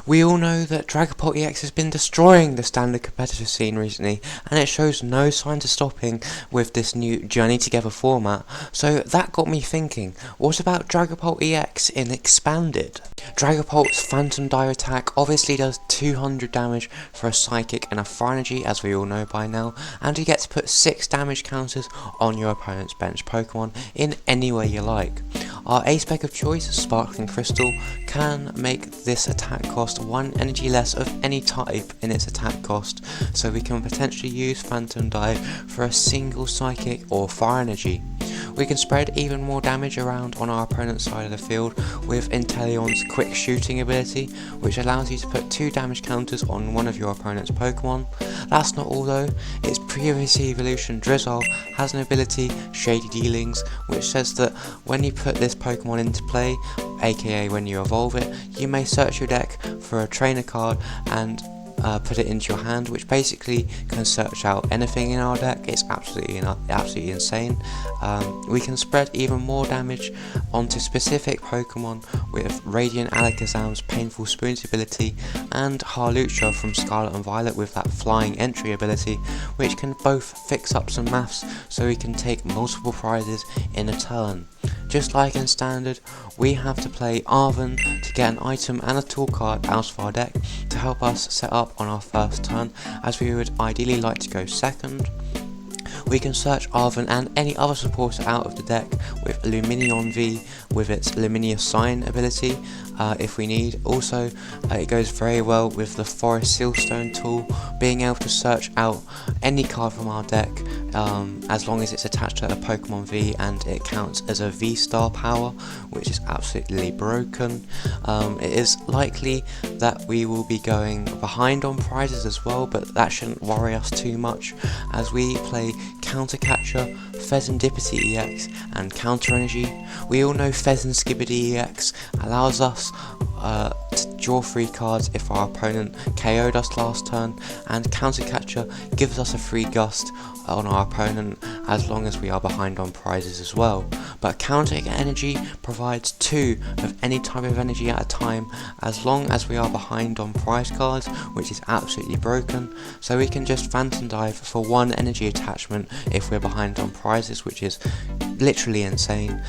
We all know that Dragapult EX has been destroying the standard competitive scene recently, and it shows no signs of stopping with this new Journey Together format, so that got me thinking, what about Dragapult EX in Expanded? Dragapult's Phantom Dive attack obviously does 200 damage for a Psychic and a Fire Energy, as we all know by now, and you get to put 6 damage counters on your opponent's bench Pokemon in any way you like. Our ace spec of choice, Sparkling Crystal, can make this attack cost 1 energy less of any type in its attack cost, so we can potentially use Phantom Dive for a single Psychic or Fire Energy. We can spread even more damage around on our opponent's side of the field with Inteleon's Quick Shooting ability, which allows you to put 2 damage counters on one of your opponent's Pokemon. That's not all though, its previous evolution Drizzile has an ability, Shady Dealings, which says that when you put this Pokemon into play, aka when you evolve it, you may search your deck for a trainer card and put it into your hand, which basically can search out anything in our deck. It's absolutely insane. We can spread even more damage onto specific Pokemon with Radiant Alakazam's Painful Spoons ability and Hawlucha from Scarlet and Violet with that Flying Entry ability, which can both fix up some maths so we can take multiple prizes in a turn. Just like in Standard, we have to play Arven to get an item and a tool card out of our deck to help us set up on our first turn, as we would ideally like to go second. We can search Arven and any other supporter out of the deck with Lumineon V with its Luminous Sign ability if we need. Also, it goes very well with the Forest Sealstone tool, being able to search out any card from our deck as long as it's attached to a Pokemon V and it counts as a V-star power, which is absolutely broken. It is likely that we will be going behind on prizes as well, but that shouldn't worry us too much as we play Counter Catcher, Fezandipiti EX and Counter Energy. We all know Fezandipiti EX allows us to draw 3 cards if our opponent KO'd us last turn, and Counter Catcher gives us a free gust on our opponent as long as we are behind on prizes as well. But Counter Energy provides 2 of any type of energy at a time as long as we are behind on prize cards, which is absolutely broken, so we can just Phantom Dive for 1 energy attachment if we're behind on prizes, which is literally insane.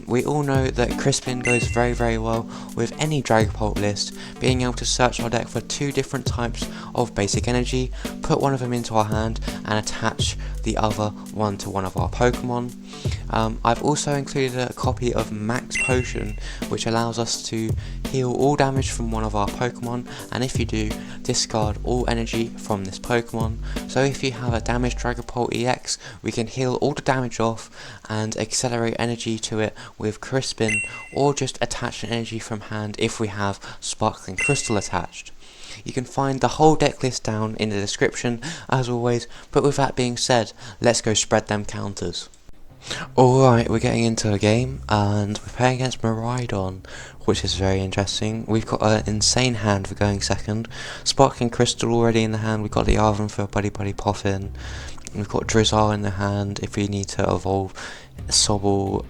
We all know that Crispin goes very well with any Dragapult list, being able to search our deck for 2 different types of basic energy, put one of them into our hand and attach the other one to one of our Pokemon. I've also included a copy of Max Potion, which allows us to heal all damage from one of our Pokemon, and if you do, discard all energy from this Pokemon. So if you have a damaged Dragapult EX, we can heal all the damage off and accelerate energy to it with Crispin, or just attach an energy from hand if we have Sparkling Crystal attached. You can find the whole deck list down in the description as always, but with that being said, let's go spread them counters. Alright, we're getting into a game and we're playing against Miraidon, which is very interesting. We've got an insane hand for going second. Sparkling Crystal already in the hand, we've got the Arven for Buddy-Buddy Poffin. We've got Drizzile in the hand if we need to evolve Sobble,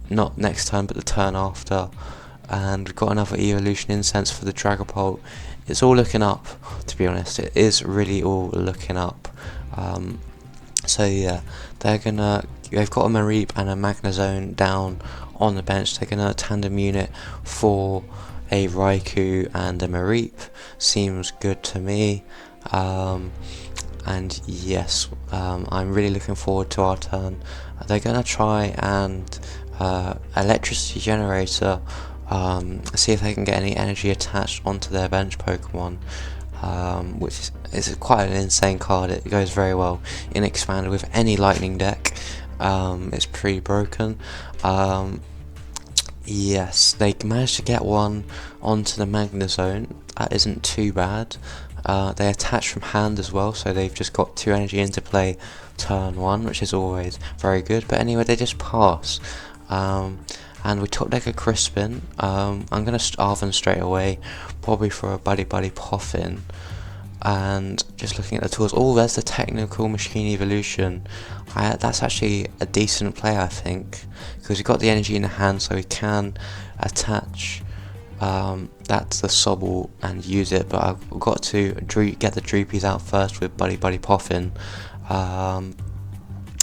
not next turn but the turn after. And we've got another Evolution Incense for the Dragapult. It's all looking up, to be honest. It is really all looking up. So yeah, they've got a Mareep and a Magnezone down on the bench. They're gonna tandem unit for a Raikou and a Mareep. Seems good to me. And yes, I'm really looking forward to our turn. They're gonna try and Electricity Generator, see if they can get any energy attached onto their bench Pokemon, which is quite an insane card. It goes very well in Expanded with any lightning deck. It's pretty broken. Yes, they managed to get one onto the Magnezone. That isn't too bad. They attach from hand as well, so they've just got 2 energy into play turn 1, which is always very good. But anyway, they just pass. And we top deck a Crispin. I'm going to Arven straight away, probably for a Buddy-Buddy Poffin. And just looking at the tools, oh, there's the Technical Machine Evolution. That's actually a decent play, I think, because we've got the energy in the hand, so we can attach that's the Sobble and use it, but I've got to get the Dreepies out first with Buddy-Buddy Poffin.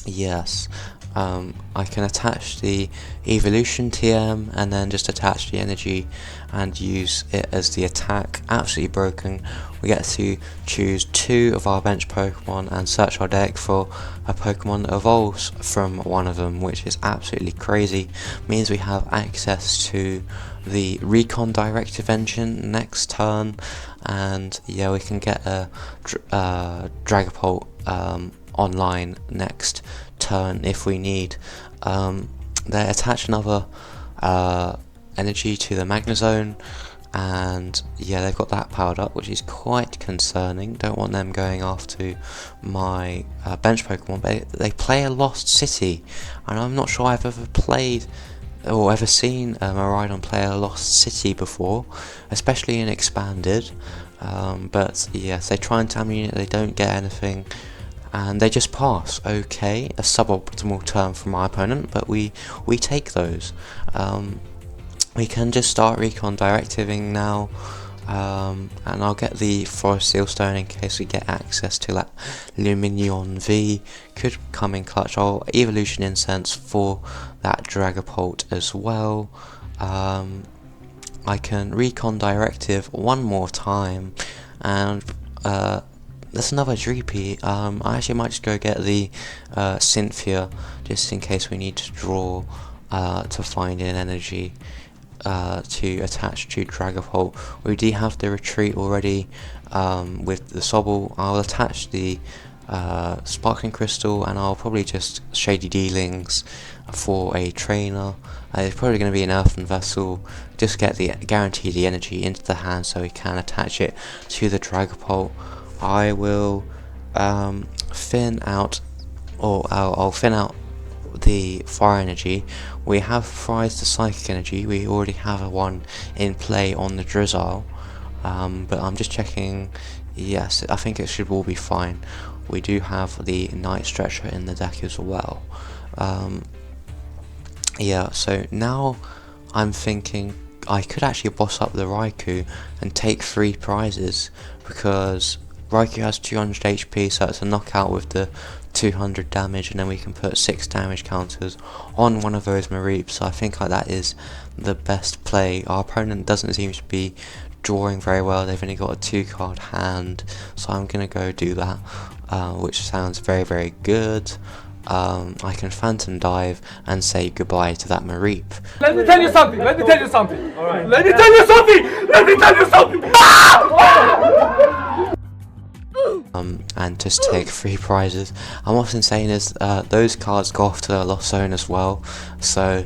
Yes, I can attach the Evolution TM and then just attach the energy and use it as the attack. Absolutely broken. We get to choose 2 of our bench Pokemon and search our deck for a Pokemon that evolves from one of them, which is absolutely crazy. Means we have access to the Recon Directive Engine next turn, and yeah, we can get a Dragapult online next turn if we need. They attach another energy to the Magnezone, and yeah, they've got that powered up, which is quite concerning. Don't want them going after my bench Pokemon, but they play a Lost City, and I'm not sure I've ever played or ever seen a Rhydon play a Lost City before, especially in Expanded. But yes, they try and tame unit, they don't get anything, and they just pass. Okay, a suboptimal turn from my opponent, but we take those. We can just start Recon Directiving now, and I'll get the Forest Seal Stone in case we get access to that Lumineon V. Could come in clutch. I'll Evolution Incense for that Dragapult as well. I can Recon Directive one more time, and there's another Dreepy. I actually might just go get the Cynthia, just in case we need to draw to find an energy to attach to Dragapult. We do have the retreat already with the Sobble. I'll attach the Sparkling Crystal, and I'll probably just Shady Dealings for a trainer. It's probably going to be an Earthen Vessel, just guarantee the energy into the hand so we can attach it to the Dragapult. I will thin out, or I'll thin out the fire energy. We have frized the psychic energy. We already have one in play on the Drizzile, but I'm just checking. Yes, I think it should all be fine. We do have the Night Stretcher in the deck as well. Yeah, so now I'm thinking I could actually boss up the Raikou and take 3 prizes, because Raikou has 200 HP, so it's a knockout with the 200 damage, and then we can put 6 damage counters on one of those Mareeps. So I think that is the best play. Our opponent doesn't seem to be drawing very well. They've only got a 2-card hand, so I'm gonna go do that, which sounds very, very good. I can Phantom Dive and say goodbye to that Mareep. Let me tell you something. Let me tell you something. All right. Let me tell you something. Let me tell you something. And just take 3 prizes. And what's insane is those cards go off to the Lost Zone as well. So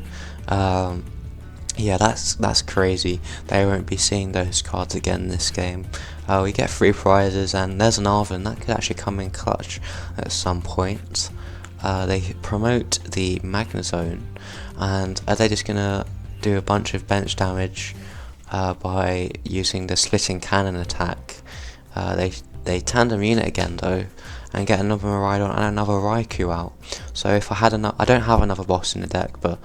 yeah, that's crazy. They won't be seeing those cards again this game. We get 3 prizes, and there's an Arven that could actually come in clutch at some point. They promote the Magnezone, and are they just gonna do a bunch of bench damage by using the Slitting Cannon attack? They tandem unit again though, and get another Rhydon and another Raikou out. So if I had I don't have another boss in the deck, but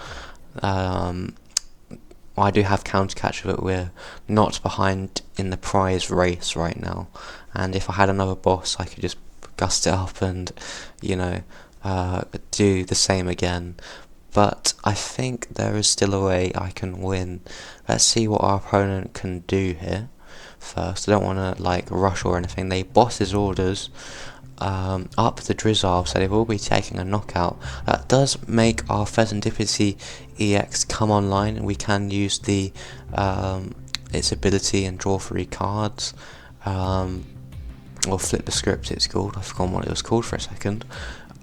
I do have Counter Catcher, but we're not behind in the prize race right now. And if I had another boss, I could just gust it up and, you know, do the same again. But I think there is still a way I can win. Let's see what our opponent can do here first. I don't want to like rush or anything. They boss his orders up the Drizzile, so they will be taking a knockout. That does make our Fezandipiti EX come online, and we can use the its ability and draw 3 cards, or flip the script it's called. I've forgotten what it was called for a second.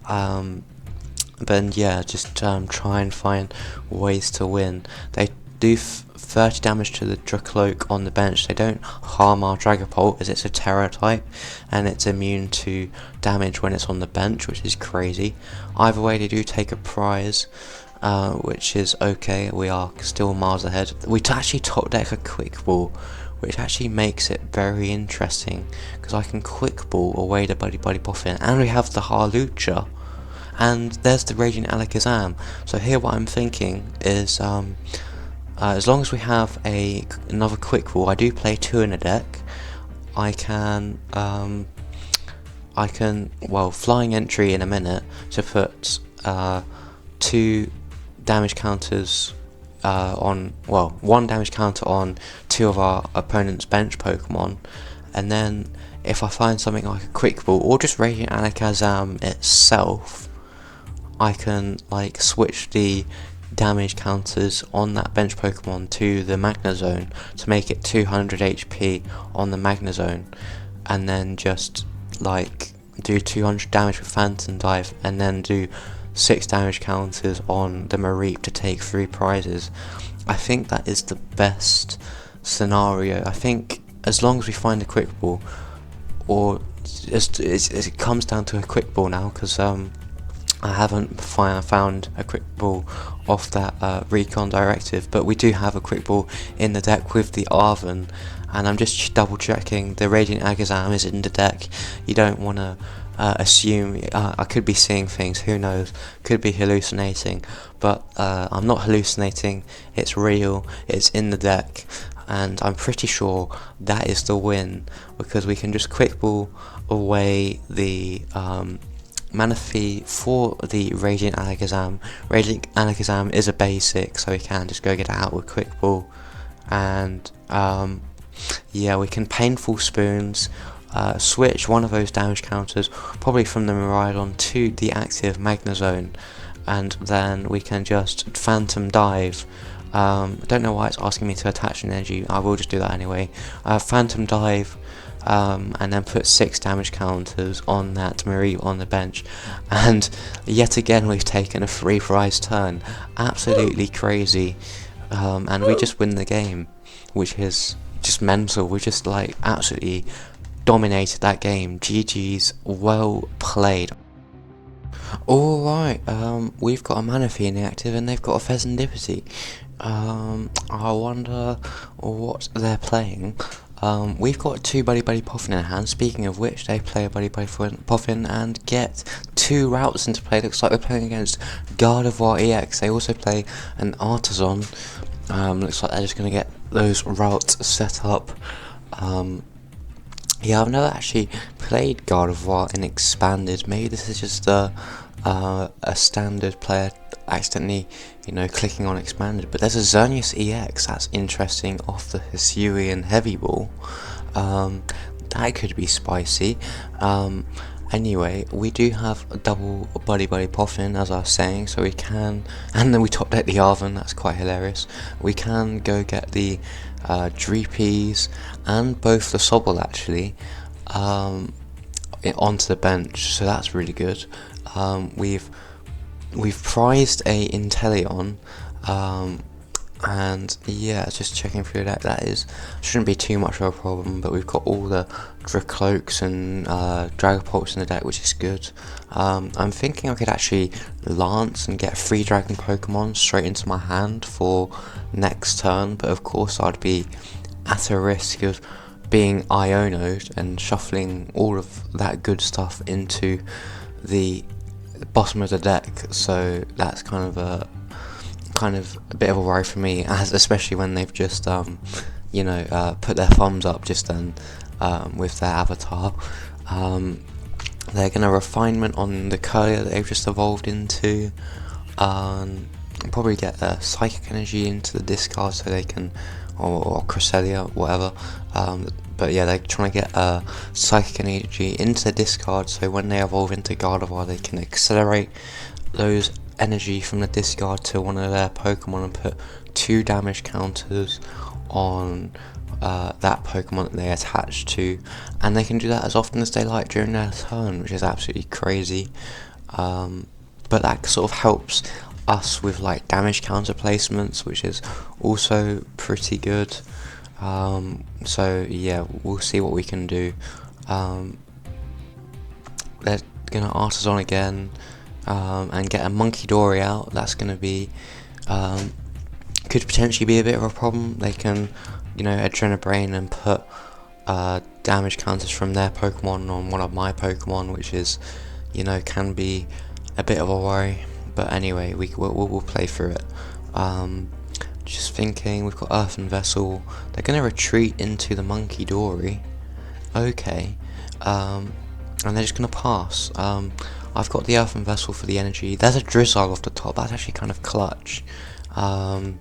But yeah, just try and find ways to win. They do 30 damage to the Drakloak on the bench. They don't harm our Dragapult, as it's a Terra type, and it's immune to damage when it's on the bench, which is crazy. Either way, they do take a prize, which is okay. We are still miles ahead. We actually top deck a Quick Ball, which actually makes it very interesting, because I can Quick Ball away the Buddy-Buddy Poffin, and we have the Hawlucha, and there's the Radiant Alakazam. So here what I'm thinking is as long as we have another quick ball, I do play 2 in a deck. I can well, flying entry in a minute to put 2 damage counters on, well, 1 damage counter on 2 of our opponent's bench Pokemon, and then if I find something like a quick ball or just Radiant Alakazam itself, I can like switch the damage counters on that bench Pokemon to the Magnezone to make it 200 HP on the Magnezone, and then just like do 200 damage with Phantom Dive, and then do 6 damage counters on the Mareep to take 3 prizes. I think that is the best scenario. I think as long as we find a quick ball, or it comes down to a quick ball now, because I haven't found a quick ball off that Recon directive, but we do have a quick ball in the deck with the Arven, and I'm just double checking the Radiant Alakazam is in the deck. You don't want to assume, I could be seeing things, who knows, could be hallucinating, but I'm not hallucinating, it's real, it's in the deck, and I'm pretty sure that is the win, because we can just quick ball away the Manaphy for the Radiant Alakazam. Radiant Alakazam is a basic, so we can just go get it out with quick ball, and yeah, we can Painful Spoons, switch one of those damage counters, probably from the Miraidon to the active Magnezone, and then we can just Phantom Dive. I don't know why it's asking me to attach an energy, I will just do that anyway. Phantom Dive, and then put 6 damage counters on that Mareep on the bench, and yet again we've taken a 3 prize turn. Absolutely crazy, and we just win the game, which is just mental. We just like absolutely dominated that game. GG's, well played. Alright, we've got a Manaphy in the active and they've got a Fezandipiti. I wonder what they're playing. We've got 2 Buddy-Buddy Poffin in hand. Speaking of which, they play a Buddy-Buddy Poffin and get 2 routes into play. Looks like they're playing against Gardevoir EX. They also play an Artisan. Looks like they're just going to get those routes set up. Yeah, I've never actually played Gardevoir in Expanded. Maybe this is just a standard player accidentally, you know, clicking on Expanded. But there's a Xerneas EX, that's interesting, off the Hisuian Heavy Ball. That could be spicy. Anyway, we do have a double Buddy-Buddy Poffin, as I was saying, so we can, and then we top deck the Arven, that's quite hilarious. We can go get the Dreepies and both the Sobble actually onto the bench, so that's really good. We've prized a Inteleon, and yeah, just checking through that shouldn't be too much of a problem, but we've got all the Drakloaks and Dragapults in the deck, which is good. I'm thinking I could actually Lance and get 3 Dragon Pokemon straight into my hand for next turn, but of course I'd be at a risk of being Iono'd and shuffling all of that good stuff into the bottom of the deck, so that's kind of a bit of a worry for me, especially when they've just you know, put their thumbs up just then with their avatar. They're gonna refinement on the Curlier that they've just evolved into, probably get a Psychic Energy into the discard so they can, or Cresselia, whatever, but yeah, they're trying to get a Psychic Energy into the discard so when they evolve into Gardevoir they can accelerate those energy from the discard to one of their Pokemon and put 2 damage counters on that Pokemon that they attach to, and they can do that as often as they like during their turn, which is absolutely crazy. But that sort of helps us with like damage counter placements, which is also pretty good. So yeah, we'll see what we can do. They're gonna Artisan again, and get a Monkey Dory out. That's gonna be could potentially be a bit of a problem. They can, you know, Adrenabrain and put damage counters from their Pokemon on one of my Pokemon, which is, you know, can be a bit of a worry. But anyway, we'll play through it. just thinking, we've got Earthen Vessel. They're going to retreat into the Monkey Dory. Okay. And they're just going to pass. I've got the Earthen Vessel for the energy. There's a Drizzile off the top. That's actually kind of clutch. I'm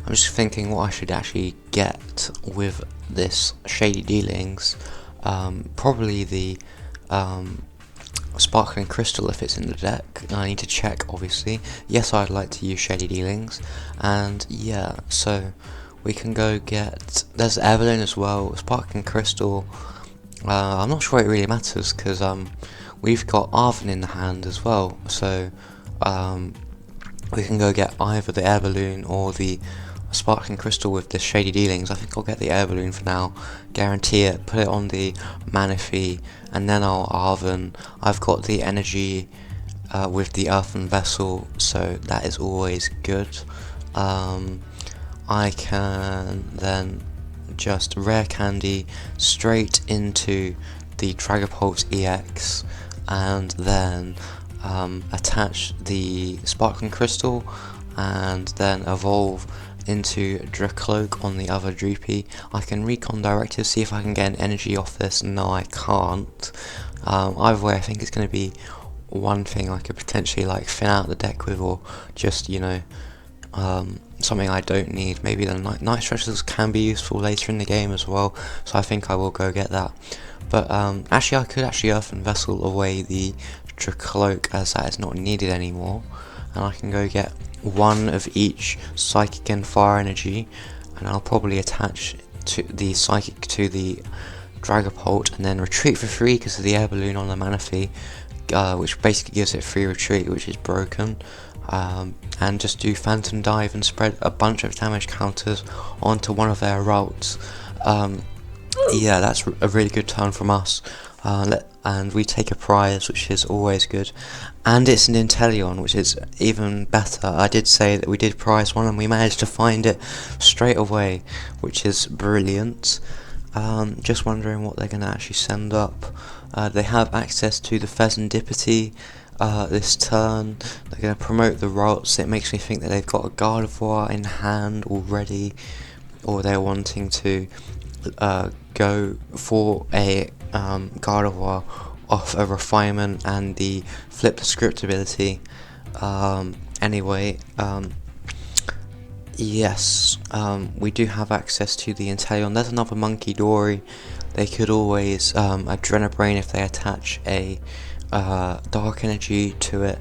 just thinking what I should actually get with this Shady Dealings. Probably the Sparkling Crystal if it's in the deck. I need to check, obviously. Yes, I'd like to use Shady Dealings. And yeah, so we can go get... There's Air Balloon as well. Sparkling Crystal. I'm not sure it really matters because we've got Arven in the hand as well. So we can go get either the Air Balloon or the Sparkling Crystal with the Shady Dealings. I think I'll get the Air Balloon for now, guarantee it, put it on the Manaphy, and then I'll Arven. I've got the energy with the Earthen Vessel, so that is always good. I can then just Rare Candy straight into the Dragapult EX, and then attach the Sparkling Crystal, and then evolve into Drakloak on the other Dreepy. I can recon directives, see if I can get an energy off this. No, I can't. Either way, I think it's going to be one thing I could potentially like thin out the deck with, or just, you know, something I don't need. Maybe the Night Stretchers can be useful later in the game as well, so I think I will go get that. But actually I could actually Earthen Vessel away the Drakloak, as that is not needed anymore, and I can go get one of each Psychic and Fire Energy, and I'll probably attach to the Psychic to the Dragapult, and then retreat for free because of the Air Balloon on the Manaphy, which basically gives it free retreat, which is broken. And just do Phantom Dive and spread a bunch of damage counters onto one of their routes. Yeah, that's a really good turn from us. And we take a prize, which is always good. And it's an Inteleon, which is even better. I did say that we did prize one, and we managed to find it straight away, which is brilliant. Just wondering what they're going to actually send up. They have access to the Fezandipiti this turn. They're going to promote the routes. It makes me think that they've got a Gardevoir in hand already, or they're wanting to go for a Gardevoir off a Refinement and the Flip the Script ability. Anyway, yes, we do have access to the Inteleon. There's another Monkey Dory. They could always Adrenabrain if they attach a Dark Energy to it,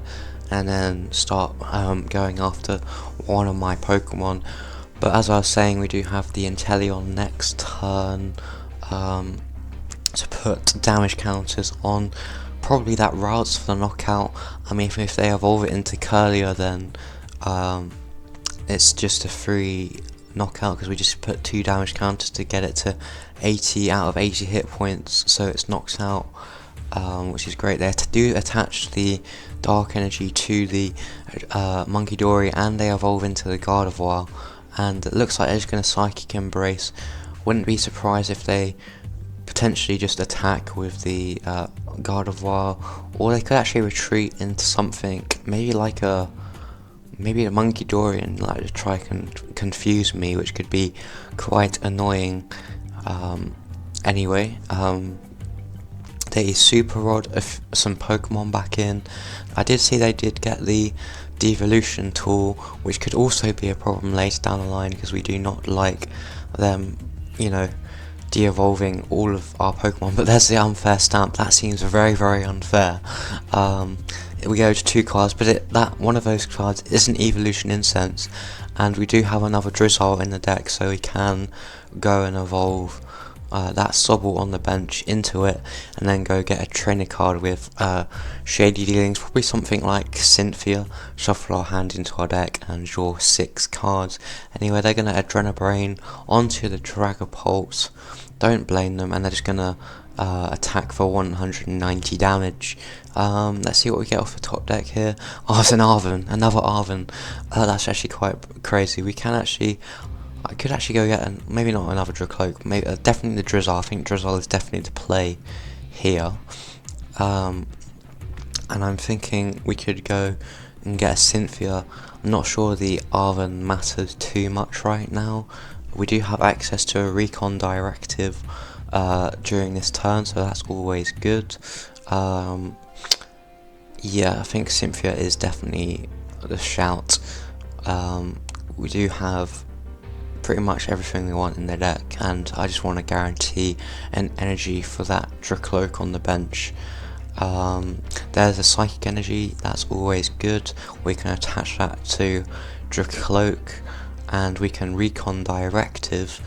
and then start going after one of my Pokemon. But as I was saying, we do have the Inteleon next turn to put damage counters on probably that routes for the knockout. I mean, if they evolve it into Curlier, then it's just a free knockout, because we just put 2 damage counters to get it to 80 out of 80 hit points, so it's knocked out, which is great. They do attach the Dark Energy to the Monkey Dory, and they evolve into the Gardevoir, and it looks like they're just going to Psychic Embrace. Wouldn't be surprised if they potentially just attack with the Gardevoir, or they could actually retreat into something, maybe like a Monkey Dory, and like to try and confuse me, which could be quite annoying. Anyway, they Super Rod some Pokemon back in. I did see they did get the Devolution tool, which could also be a problem later down the line, because we do not like them, you know, de-evolving all of our Pokemon. But there's the unfair stamp. That seems very, very unfair. We go to 2 cards, but that one of those cards is an Evolution Incense, and we do have another Drizzile in the deck, so we can go and evolve that Sobble on the bench into it, and then go get a trainer card with Shady Dealings, probably something like Cynthia, shuffle our hand into our deck and draw 6 cards. Anyway, they're going to Adrenabrain onto the Dragapult, don't blame them, and they're just going to attack for 190 damage. Let's see what we get off the top deck here. Oh, it's an Arven, another Arven. That's actually quite crazy. We can actually, I could actually go get maybe not another Drakloak, maybe definitely the Drizzile. I think Drizzile is definitely to play here. And I'm thinking we could go and get a Cynthia. I'm not sure the Arven matters too much right now. We do have access to a recon directive during this turn, so that's always good. Yeah, I think Cynthia is definitely the shout. We do have pretty much everything we want in the deck, and I just want to guarantee an energy for that Drakloak on the bench. There's a psychic energy, that's always good. We can attach that to Drakloak and we can recon directive,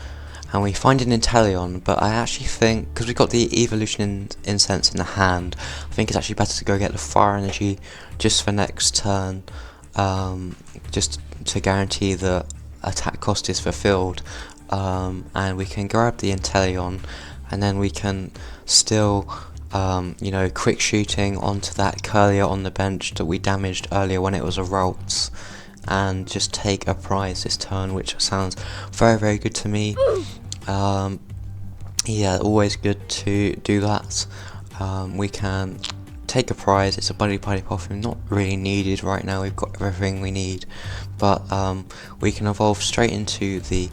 and we find an Inteleon, but I actually think, because we've got the Evolution Incense in the hand, I think it's actually better to go get the fire energy just for next turn, just to guarantee the attack cost is fulfilled, and we can grab the Inteleon, and then we can still you know, quick shooting onto that Curlier on the bench that we damaged earlier when it was a Ralts, and just take a prize this turn, which sounds very, very good to me. Yeah, always good to do that. We can take a prize. It's a Buddy-Buddy Poffin, not really needed right now, we've got everything we need, but we can evolve straight into the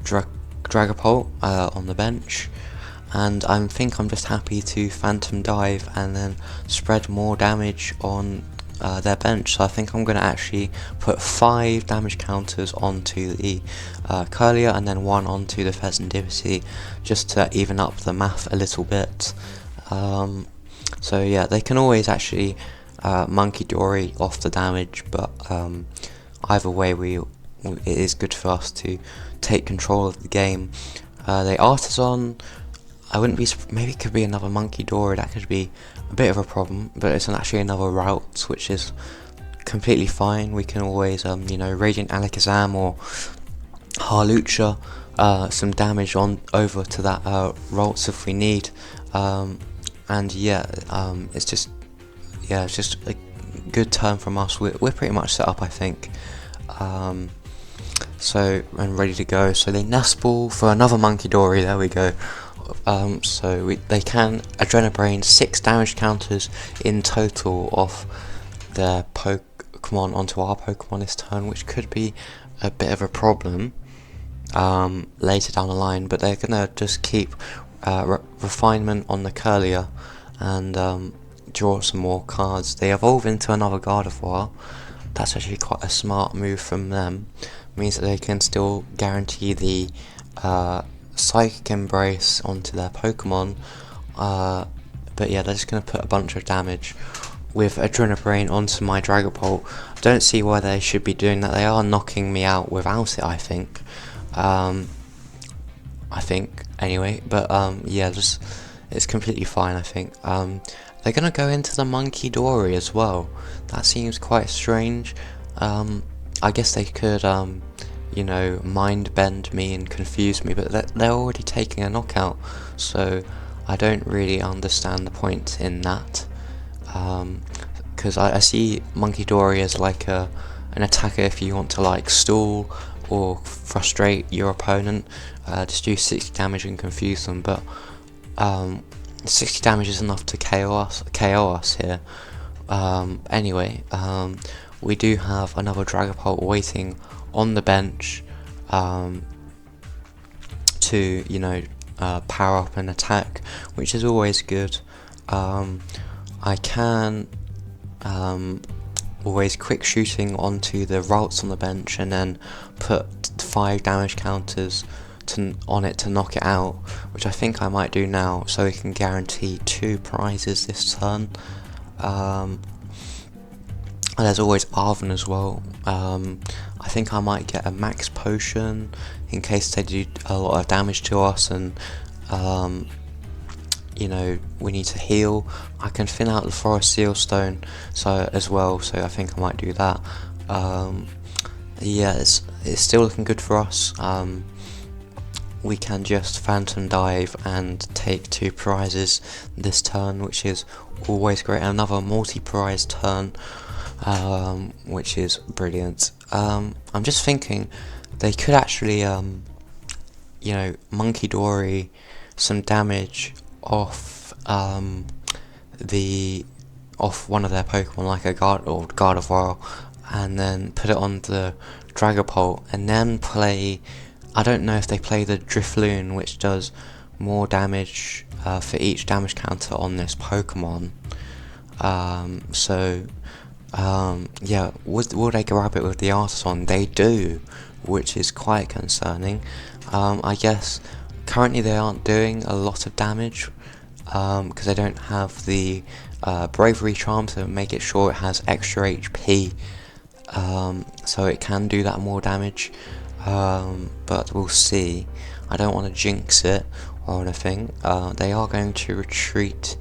Dragapult on the bench, and I think I'm just happy to Phantom Dive and then spread more damage on their bench. So I think I'm going to actually put 5 damage counters onto the Curlier and then 1 onto the Fezandipiti, just to even up the math a little bit. So yeah, they can always actually Monkey Dory off the damage, but either way it is good for us to take control of the game. They Artisan, I wouldn't be, maybe it could be another Monkey Dory, that could be a bit of a problem, but it's actually another route, which is completely fine. We can always you know, Radiant Alakazam or Hawlucha some damage on over to that routes if we need, and yeah, it's just a good turn from us. We're pretty much set up, I think. So, and ready to go. So they Nestball for another Monkey Dory, there we go. So they can Adrenabrain 6 damage counters in total off their Pokemon onto our Pokemon this turn, which could be a bit of a problem later down the line, but they're gonna just keep refinement on the Curlier and draw some more cards. They evolve into another Gardevoir. That's actually quite a smart move from them. It means that they can still guarantee the Psychic Embrace onto their Pokemon, but yeah, they're just going to put a bunch of damage with Adrenabrain onto my Dragapult. I don't see why they should be doing that. They are knocking me out without it, I think. Anyway, but yeah, just it's completely fine, I think. They're going to go into the Monkey Dory as well. That seems quite strange. I guess they could you know, mind bend me and confuse me, but they're already taking a knockout, so I don't really understand the point in that, because I see Monkey Dory as like an attacker if you want to like stall or frustrate your opponent, just do 60 damage and confuse them, but 60 damage is enough to KO us here. Anyway, we do have another Dragapult waiting on the bench to, you know, power up an attack, which is always good. I can always quick shooting onto the routes on the bench and then put 5 damage counters on it to knock it out, which I think I might do now, so we can guarantee 2 prizes this turn. And there's always Arven as well. I think I might get a max potion in case they do a lot of damage to us and you know, we need to heal. I can thin out the Forest Seal Stone as well, so I think I might do that. Yeah, it's still looking good for us. We can just Phantom Dive and take 2 prizes this turn, which is always great. Another multi-prize turn, which is brilliant. I'm just thinking they could actually, you know, Monkey Dory some damage off off one of their Pokemon, like a Gardevoir, and then put it on the Dragapult, and then play, I don't know if they play the Drifloon, which does more damage for each damage counter on this Pokemon. Yeah, will they grab it with the Artisan? They do, which is quite concerning. I guess currently they aren't doing a lot of damage because they don't have the Bravery Charm to make it sure it has extra HP, so it can do that more damage, but we'll see. I don't want to jinx it or anything. They are going to retreat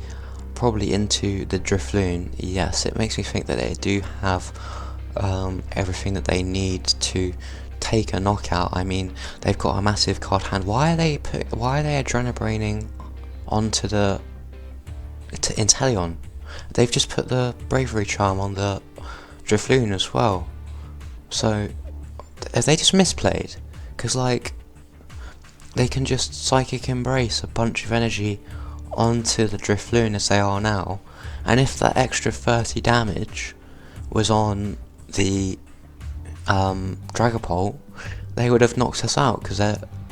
probably into the Drifloon. Yes, it makes me think that they do have everything that they need to take a knockout. I mean, they've got a massive card hand. Why are they Adrenabraining onto the Inteleon? They've just put the Bravery Charm on the Drifloon as well. So have they just misplayed? Because like, they can just Psychic Embrace a bunch of energy onto the Drifloon as they are now, and if that extra 30 damage was on the Dragapult, they would have knocked us out, because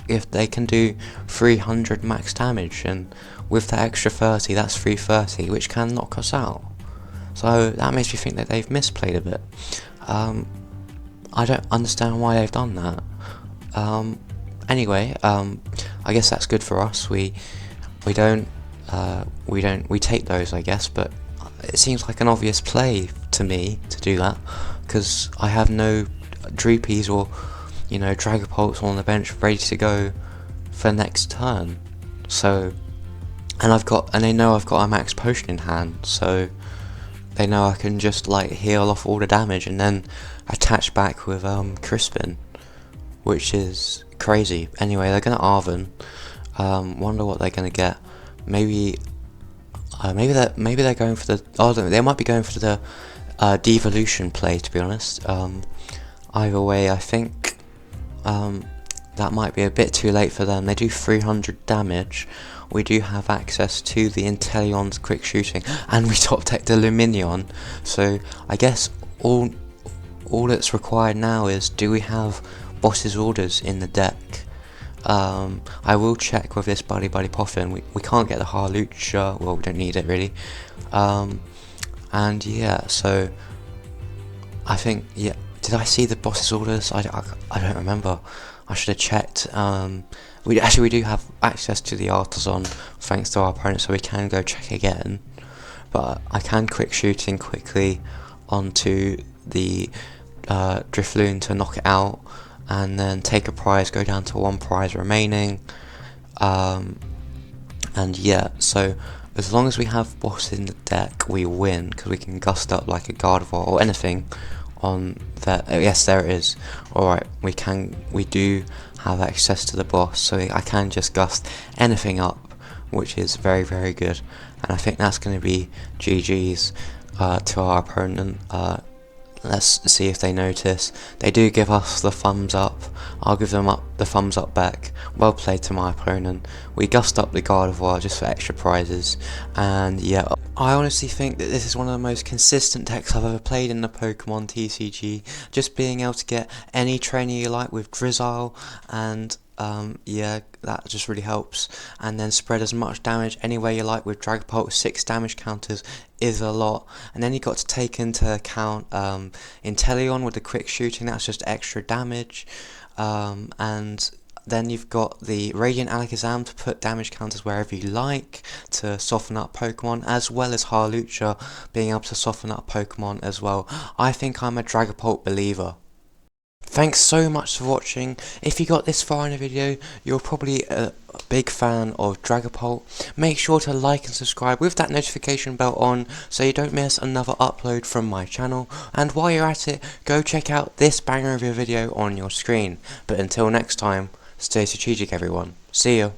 if they can do 300 max damage, and with that extra 30, that's 330, which can knock us out. So that makes me think that they've misplayed a bit. I don't understand why they've done that. Anyway, I guess that's good for us. We take those, I guess, but it seems like an obvious play to me to do that, because I have no Dreepies or, you know, Dragapults on the bench ready to go for next turn. So, and they know I've got a max potion in hand, so they know I can just like heal off all the damage and then attach back with Crispin, which is crazy. Anyway, they're gonna Arven. Wonder what they're gonna get. Maybe they're going for the. Oh, they might be going for the devolution play, to be honest. Either way, I think that might be a bit too late for them. They do 300 damage. We do have access to the Inteleon's quick shooting, and we top deck the Lumineon. So I guess all that's required now is, do we have boss's orders in the deck? I will check with this Buddy-Buddy Poffin. We can't get the Hawlucha, well, we don't need it really. And yeah, so I think, yeah, did I see the boss's orders? I don't remember. I should have checked. We do have access to the Artisan thanks to our opponent, so we can go check again. But I can quick shooting quickly onto the Drifloon to knock it out, and then take a prize, go down to 1 prize remaining. And yeah, so as long as we have boss in the deck, we win, because we can gust up like a Gardevoir or anything on that. Yes, there it is. Alright, we do have access to the boss, so I can just gust anything up, which is very, very good. And I think that's going to be GG's to our opponent. Let's see if they notice. They do give us the thumbs up. I'll give them the thumbs up back. Well played to my opponent. We gust up the Gardevoir just for extra prizes. And yeah, I honestly think that this is one of the most consistent decks I've ever played in the Pokemon TCG. Just being able to get any trainer you like with Drizzile, and yeah, that just really helps. And then spread as much damage anywhere you like with Dragapult. 6 damage counters is a lot. And then you got to take into account Inteleon with the quick shooting, that's just extra damage. And then you've got the Radiant Alakazam to put damage counters wherever you like to soften up Pokemon, as well as Hawlucha being able to soften up Pokemon as well. I think I'm a Dragapult believer. Thanks so much for watching. If you got this far in the video, you're probably a big fan of Dragapult. Make sure to like and subscribe with that notification bell on, so you don't miss another upload from my channel. And while you're at it, go check out this banger of a video on your screen. But until next time, stay strategic everyone. See ya.